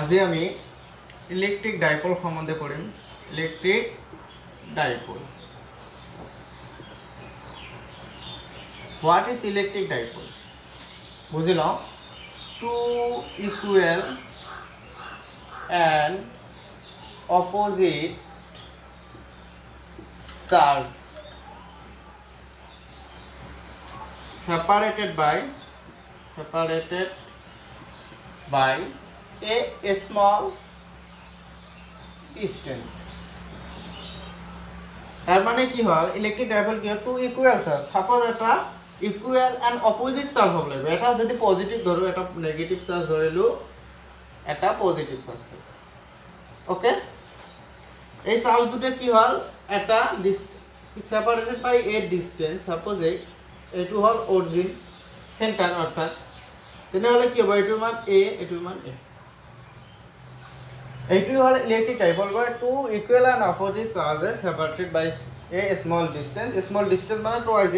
আজি আমি electric dipole সম্বন্ধে পড়িম। Electric dipole, what is electric dipole বুঝি লওঁ। Two equal and opposite charge separated by a small distance। তাৰ মানে কি হল ইলেকট্ৰিক ডাইপোল কি টু ইকুৱেল চাৰ্জ। সাপোজ এটা ইকুৱেল এণ্ড অপোজিট চাৰ্জ হ'ব লাগিব। এটা যদি পজিটিভ ধৰো, এটা নেগেটিভ চাৰ্জ ধৰিলো, এটা পজিটিভ চাৰ্জ ধৰিলো। ওকে, এই চাৰ্জ দুটা কি হল এটা সেপাৰেটেড বাই এ ডিস্টেন্স। সাপোজ এইটো হল অৰিজিন সেন্টাৰ, অৰ্থাৎ তেনেহলে কি হ'ব এইটোৰ মান এ, এইটোৰ মান এ। এইটোই হল ইলেকট্ৰিক ডাইপোল বা two equal and opposite charges separated by a small distance. Small distance মানে টুৱাইজ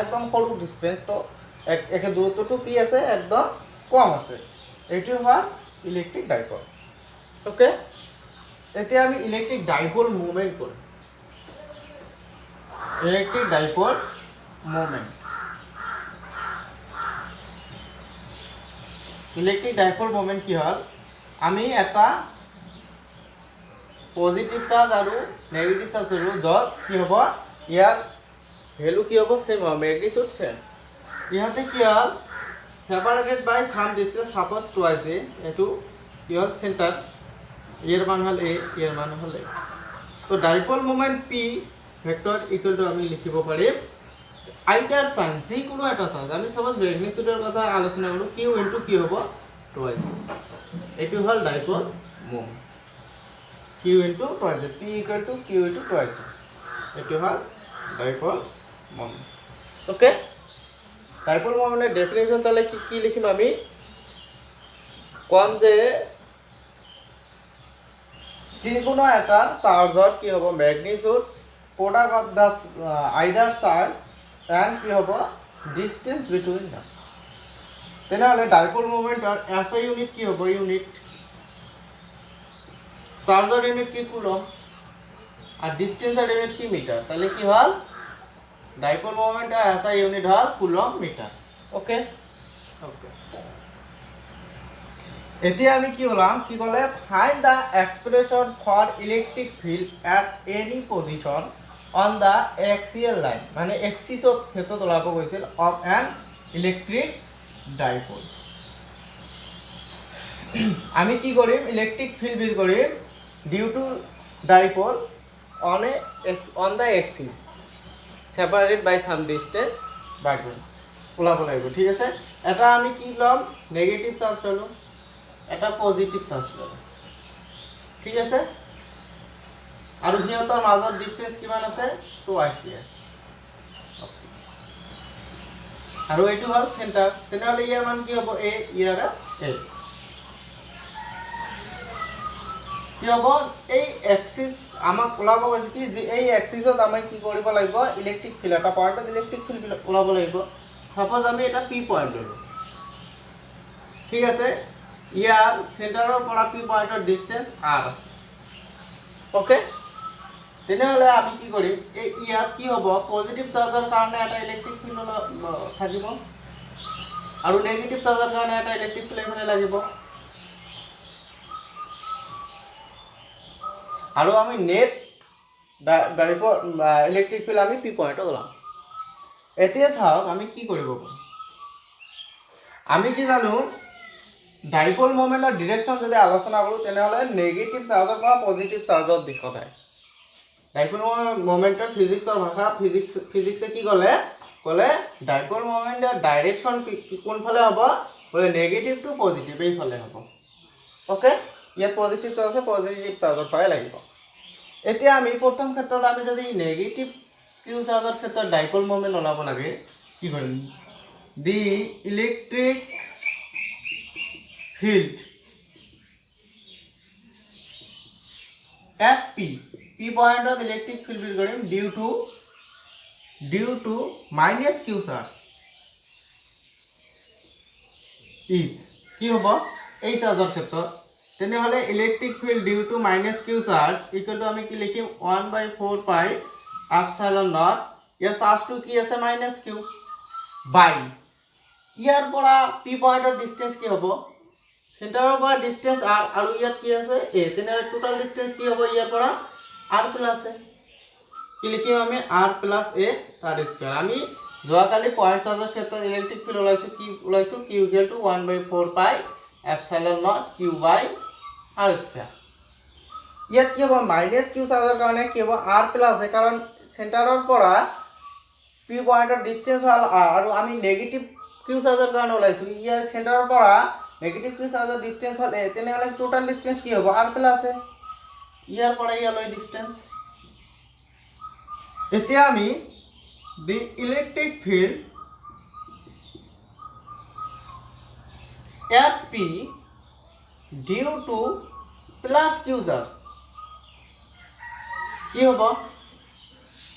একদম সৰু ডিস্টেন্স, তো একে দূৰত্বটো কি আছে একদম কম আছে। এইটোই হল ইলেকট্ৰিক ডাইপোল। ওকে, এতিয়া আমি ইলেকট্ৰিক ডাইপোল মুভমেন্ট কৰিম। Electric dipole movement, electric dipole movement কি হল, আমি এটা পজিটিভ চাৰ্জ আৰু নেগেটিভ চাৰ্জ ধৰো, য'ত কি হ'ব ইয়াৰ ভেলু কি হ'ব সেম হ'ব, মেগনিটিউড সেম। ইহঁতে কি হল separated by some distance, suppose twice এ। এইটো কি হল সেন্টাৰ, ইয়াৰ মান হল এ, ইয়াৰ মান হল এ। তো dipole moment P vector equal to আমি লিখিব পাৰিম আইদাৰ চাৰ্জ, যিকোনো এটা চাৰ্জ। আমি সাপোজ ম্যাগনিটিউডৰ কথা আলোচনা কৰোঁ, কিউ ইনটু কি হ'ব টুৱাইজ। এইটো হল dipole moment, Q into twice, P equal to Q into twice. এইটো হল ডাইপোল মোমেন্ট। ওকে, ডাইপোল মোমেন্টেৰ ডেফিনেশন তাহলে কি লিখিম আমি, কম যে যিকোনো এটা চাৰ্জৰ কি হ'ব magnitude product of the either charge and কি হ'ব ডিস্টেন্স বিটুইন দেম। তেনেহ'লে ডাইপোল মোমেন্টৰ এছআই ইউনিট কি হ'ব, ইউনিট। চাৰ্জৰ ইউনিট কি কুলম, আৰ ডিস্টেন্সৰ ইউনিট কি মিটাৰ। তাহলে কি হল ডাইপোল মোমেন্টৰ এছআই ইউনিট হল কুলম মিটার। ওকে ওকে, এতিয়া আমি কি বললাম, কি বলে find the expression for electric field at any position on the axial line, মানে এক্সিছত ক্ষেত্ৰত ওলাব গৈছিল অফ এন ইলেকট্ৰিক ডাইপোল। আমি কি কৰিম, ইলেকট্ৰিক ফিল্ড বেৰ কৰিম due to dipole on the axis separated by some distance by ওলাব লাগিব। ঠিক আছে, এটা আমি কি ল'ম নেগেটিভ চাৰ্জ ল'লোঁ, এটা পজিটিভ চাৰ্জ ল'লোঁ। ঠিক আছে, আৰু সিহঁতৰ মাজত ডিস্টেন্স কিমান আছে, 2ic আছে। আৰু এইটো হ'ল সেন্টাৰ, তেনেহ'লে ইয়াৰ মান কি হ'ব এ, ইয়াৰ এ। কি হ'ব এই এক্সিস আমাক ওলাব গৈছে কি, যে এই এক্সিছত আমি কি কৰিব লাগিব, ইলেকট্রিক ফিল্ড এটা পইণ্টত ইলেকট্রিক ফিল্ড ওলাব লাগিব। সাপোজ আমি এটা পি পইণ্ট ল'লোঁ। ঠিক আছে, ইয়াৰ সেন্টাৰৰ পৰা পি পইণ্টৰ ডিস্টেন্স আৰ আছে। ওকে, তেনেহ'লে আমি কি কৰিম, এই ইয়াত কি হ'ব পজিটিভ চাৰ্জৰ কাৰণে এটা ইলেকট্ৰিক ফিল্ড থাকিব, আৰু নেগেটিভ চাৰ্জৰ কাৰণে এটা ইলেকট্ৰিক ফিল্ড এখানে লাগিব। আৰু আমি নেট ডাইপোল ইলেকট্ৰিক ফিল্ড আমি পি পইণ্টত ওলাম। এতিয়া চাওক আমি কি কৰিব পাৰোঁ, আমি কি জানো ডাইপোল মোমেন্টৰ ডিৰেকশ্যন যদি আলোচনা কৰোঁ, তেনেহ'লে নেগেটিভ চাৰ্জৰ পৰা পজিটিভ চাৰ্জৰ দিশত আহে। ডাইপোল মোমেন্টৰ ফিজিক্সৰ ভাষা, ফিজিক্সে কি ক'লে ডাইপোল মোমেন্টৰ ডাইৰেকশ্যন কোনফালে হ'ব, বোলে নেগেটিভ টু পজিটিভ এইফালে হ'ব। ওকে, ইয়াত পজিটিভ চাৰ্জ আছে, পজিটিভ চাৰ্জৰ পৰাই লাগিব। এতিয়া আমি প্ৰথম ক্ষেত্ৰত আমি যদি নেগেটিভ কিউ চাৰ্জৰ ক্ষেত্ৰত ডাইপোল মোমেন্ট ওলাব লাগে, কি কৰিম, দি electric field at P point of electric field will go due to minus Q charge is কি হ'ব এই চাৰ্জৰ ক্ষেত্ৰত তেনেহ'লে electric field due to minus Q charge equal to আমি কি লিখিম 1/4 পাই এপচাইলন নট ইয়াৰ চাৰ্জটো কি আছে মাইনাছ কিউ বাই ইয়াৰ পৰা পি পইণ্টৰ ডিষ্টেঞ্চ কি হ'ব চেণ্টাৰৰ পৰা ডিষ্টেঞ্চ আৰ আৰু ইয়াত কি আছে এ তেনেহ'লে টোটাল ডিষ্টেঞ্চ কি হ'ব ইয়াৰ পৰা আৰ প্লাছ এ কি লিখিম আমি আৰ প্লাছ এ তাৰ স্কুৱাৰ আমি যোৱাকালি পইণ্ট চাৰ্জৰ ক্ষেত্ৰত ইলেক্ট্ৰিক ফিল্ড ওলাইছোঁ Q equal to 1/4 pi epsilon naught Q by R square ইয়াত কি হ'ব মাইনাছ কিউ চাৰ্জৰ কাৰণে কি হ'ব আৰ প্লাছ এ কাৰণ চেণ্টাৰৰ পৰা পি পইণ্টৰ ডিষ্টেঞ্চ হ'ল আৰ আৰু আমি নেগেটিভ কিউ চাৰ্জৰ কাৰণে ওলাইছোঁ ইয়াৰ চেণ্টাৰৰ পৰা নেগেটিভ কিউ চাৰ্জৰ ডিষ্টেঞ্চ হ'ল এ তেনেহ'লে টোটাল ডিষ্টেঞ্চ কি হ'ব আৰ প্লাছ এ ইয়াৰ পৰা ইয়ালৈ ডিষ্টেঞ্চ এতিয়া আমি the electric field at P due to plus Q charge কি হ'ব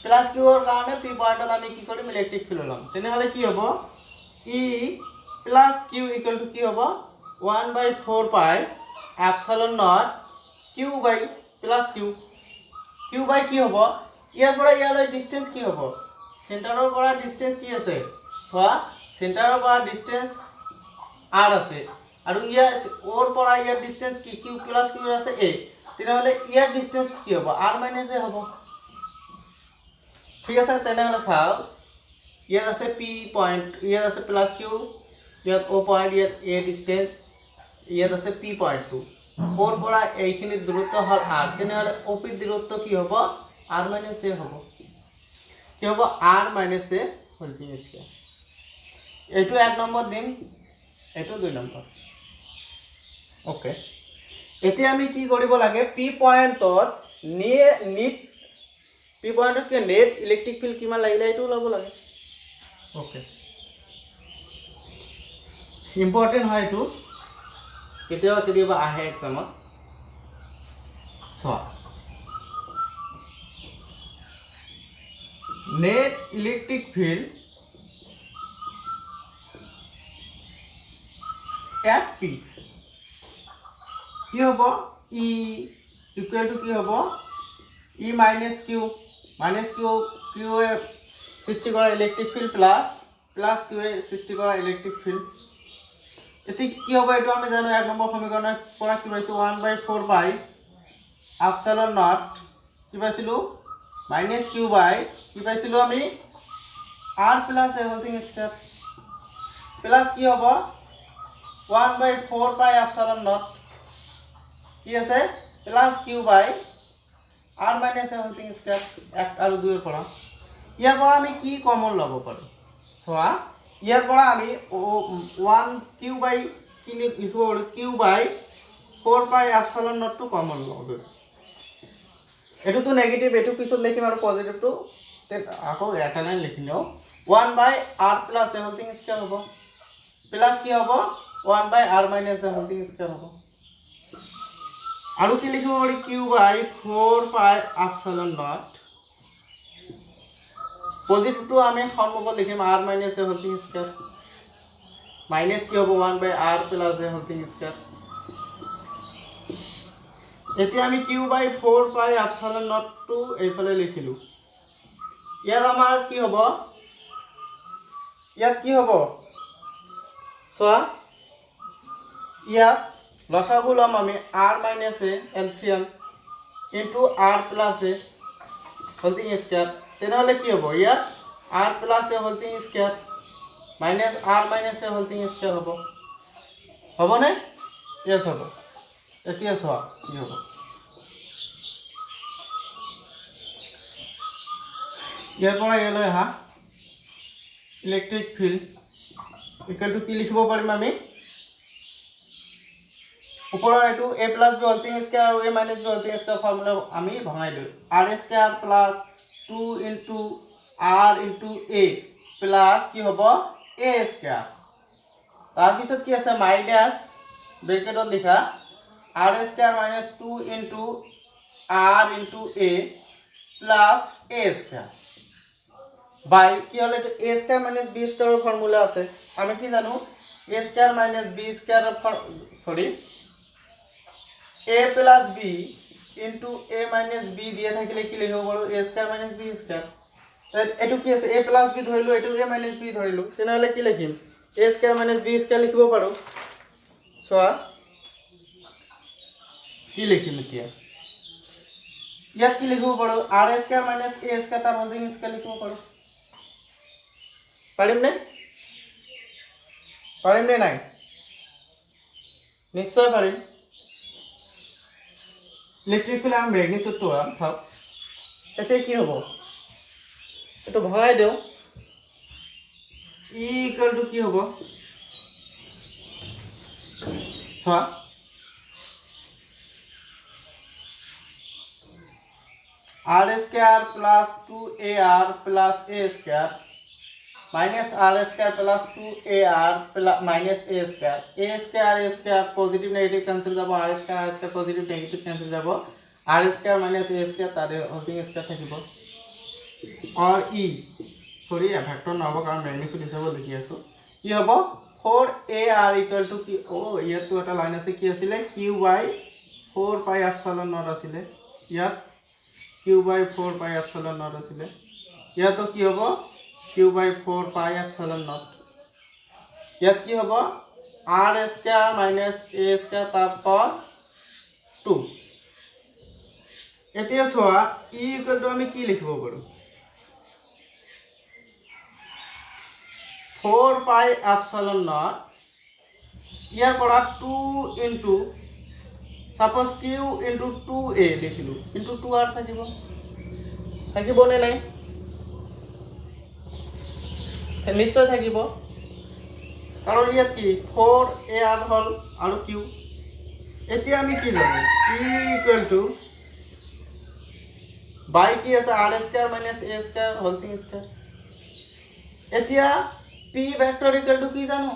প্লাছ কিউৰ কাৰণে পি পইণ্টত আমি কি কৰিম ইলেক্ট্ৰিক ফিল্ড ল'ম তেনেহ'লে কি হ'ব E plus Q equal to কি হ'ব 1/4 pi epsilon naught Q by plus Q by কি হ'ব ইয়াৰ পৰা ইয়ালৈ ডিষ্টেঞ্চ কি হ'ব চেণ্টাৰৰ পৰা ডিষ্টেঞ্চ কি আছে চোৱা চেণ্টাৰৰ পৰা ডিষ্টেঞ্চ আৰ আছে আৰু ইয়াৰ অ'ৰ পৰা ইয়াৰ ডিষ্টেঞ্চ কি কিউ প্লাছ কিউৰ আছে এ তেনেহ'লে ইয়াৰ ডিষ্টেঞ্চ কি হ'ব আৰ মাইনাছ এ হ'ব ঠিক আছে তেনেহ'লে চাওক ইয়াত আছে পি পইণ্ট ইয়াত আছে প্লাছ কিউ ইয়াত অ' পইণ্ট ইয়াত এ ডিষ্টেঞ্চ ইয়াত আছে পি পইণ্টটো অ'ৰ পৰা এইখিনি দূৰত্ব হ'ল আৰ তেনেহ'লে অ' পিৰ দূৰত্ব কি হ'ব আৰ মাইনাছ এ হ'ব কি হ'ব R minus A whole square এইটো 1 নম্বৰ দিম এইটো 2 নম্বৰ অ'কে এতিয়া আমি কি কৰিব লাগে পি পইণ্টত নিট পি পইণ্টতকৈ নেট ইলেক্ট্ৰিক ফিল্ড কিমান লাগিলে এইটো ওলাব লাগে অ'কে ইম্পৰ্টেণ্ট হয় এইটো কেতিয়াবা আহে এক্সামত চোৱা net electric field at P কি হ'ব ই ইকুৱেল টু কি হ'ব ই মাইনাছ কিউ কিউৱে সৃষ্টি কৰা ইলেক্ট্ৰিক ফিল্ড প্লাছ কিউৱে সৃষ্টি কৰা ইলেক্ট্ৰিক ফিল্ড এতিয়া কি হ'ব এইটো আমি জানো 1 নম্বৰ সমীকৰণৰ পৰা কি পাইছোঁ 1/4 পাই এপচাইলন নট কি পাইছিলোঁ মাইনাছ কিউ বাই কি পাইছিলোঁ আমি R plus A whole square plus কি হ'ব 1/4 পাই এপচাইলন নট কি আছে plus Q by R minus A whole square 1 আৰু 2 পৰা ইয়াৰ পৰা আমি কি কমন ল'ব পাৰোঁ চোৱা ইয়াৰ পৰা আমি 1 কিউ বাই কি লিখিব পাৰোঁ কিউ বাই 4 পাই এপচাইলন নটটো কমন লওঁ এইটোতো নেগেটিভ এইটো পিছত লিখিম আৰু পজিটিভটো আকৌ এটা লাইন লিখি লওঁ 1/r plus A whole square হ'ব প্লাছ কি হ'ব 1/r minus A whole square হ'ব আৰু কি লিখিব পাৰি কিউ বাই 4 পাই এপচাইলন নট পজিটিভটো আমি সন্মুখত লিখিম r minus A whole square minus কি হ'ব 1/r plus A whole square এতিয়া আমি কিউ বাই 4 পাই এপচাইলন নটটো এইফালে লিখিলোঁ ইয়াত আমাৰ কি হ'ব চোৱা ইয়াত লসাগু ল'ম আমি r মাইনাছ এ এলচিয়াম into r plus A whole square তেনেহ'লে কি হ'ব ইয়াত r plus A whole square minus r minus A whole square হ'বনে য়েছ হ'ব এতিয়া চোৱা কি হ'ব ইয়াৰ পৰা ইয়ালৈ আহা ইলেক্ট্ৰিক ফিল্ড ইকুৱেল টু কি লিখিব পাৰিম আমি ওপৰৰ এইটো A plus B whole square আৰু A minus B whole square formula আমি ভঙাই দিওঁ R square plus 2 into R into A plus কি হ'ব এ স্কুৱাৰ তাৰপিছত কি আছে মাইনাছ ব্ৰেকেটত লিখা R square minus 2 into R into A plus A square by কি হ'ল এইটো এ স্কুৱাৰ মাইনাছ বি স্কুৱাৰৰ ফৰ্মুলা আছে আমি কি জানো a square minus b square sorry a plus b into a minus b দিয়ে থাকিলে কি লিখিব পাৰো a square minus b square এটো কি আছে a plus b ধৰিলো এটো a minus b ধৰিলো তেনেহলে কি লিখিম a square minus b square লিখিব পাৰো চোৱা কি লিখিম এতিয়া ইয়াত কি লিখিব পাৰো r square minus a square তাৰ হোল স্কয়াৰ লিখিব পাৰো পাৰিম নে নাই নিশ্চয় পাৰিম ইলেক্ট্ৰিক ফিল্ড আমি ম্যাগনিটিউডটো থাক এতে কি হ'ব এটো ভৰাই দেও E equal to কি হ'ব চোৱা r square plus 2ar plus a square minus r square plus 2ar plus minus a square positive negative cancel যাব r square positive negative cancel যাব r square minus a square তাৰে whole square থাকিব और e সৰি vector নহব কাৰণ magnitude হিচাপে লিখি আছো কি হ'ব 4ar equal to কি ও ইয়াত তো এটা লাইন আছে কি আছিল q by 4 pi epsilon naught আছিল ইয়াত q by 4 pi epsilon naught আছিল ইয়াত তো কি হ'ব q by 4 pi epsilon naught ইয়াত কি হ'ব r square minus a square তারপর 2 এতিয়া সোয়া e equal to আমি কি লিখিব পাৰো 4 pi epsilon naught ইয়াৰ পৰা 2 into suppose q into 2a লিখিলো into 2r থাকিব নে নাই নিশ্চয় থাকিব কাৰণ ইয়াত কি 4ar হল আৰু q এতিয়া আমি কি জানো e equal to by কি আছে r square minus a square whole square এতিয়া p vector equal to কি জানো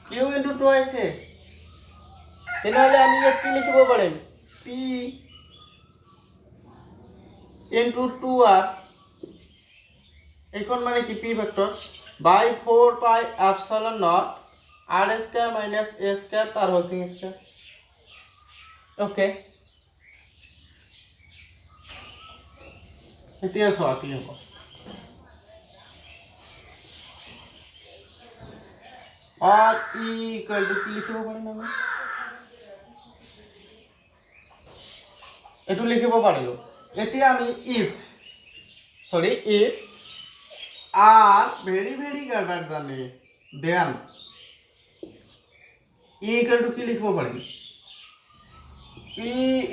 q into 2 আছে তেনেহলে আমি ইয়াত কি লিখিব পাৰিম p into 2r এখন মানে কি p vector by 4 pi epsilon naught r square minus a square তার হোল স্কয়ার ওকে এতিয়া সোয়া কি হ'ব और e equal to কি লিখিব পাৰিম আমি এটো লিখিব পাৰিলো এতিয়া আমি if r very greater than a then e equal to কি লিখিব পাৰিম p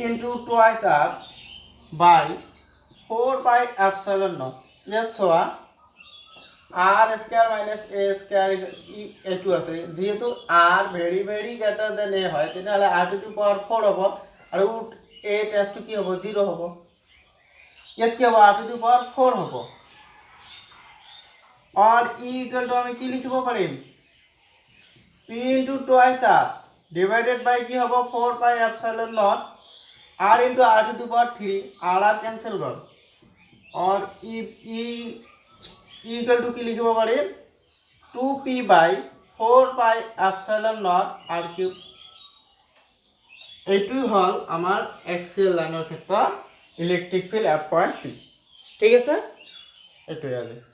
into twice r by 4 pi epsilon naught ইয়াত সোয়া r square minus a square এটো আছে যেহেতু r very greater than a হয় তেতিয়াহলে r to the power 4 হ'ব আৰু a টেষ্ট কি হ'ব 0 হ'ব ইয়াত কি হ'ব r to the power 4 হ'ব और e equal to আমি কি লিখিব পাৰিম p into twice r divided by কি হ'ব 4 pi epsilon naught r into r to the power 3 r cancel গল और e equal to কি লিখিব পাৰিম 2p by 4 pi epsilon naught r cube এইটো হল আমাৰ এক্সিয়েল লাইনৰ ক্ষেত্ৰত ইলেক্ট্ৰিক ফিল্ড F.P ঠিক আছে এইটোই আছে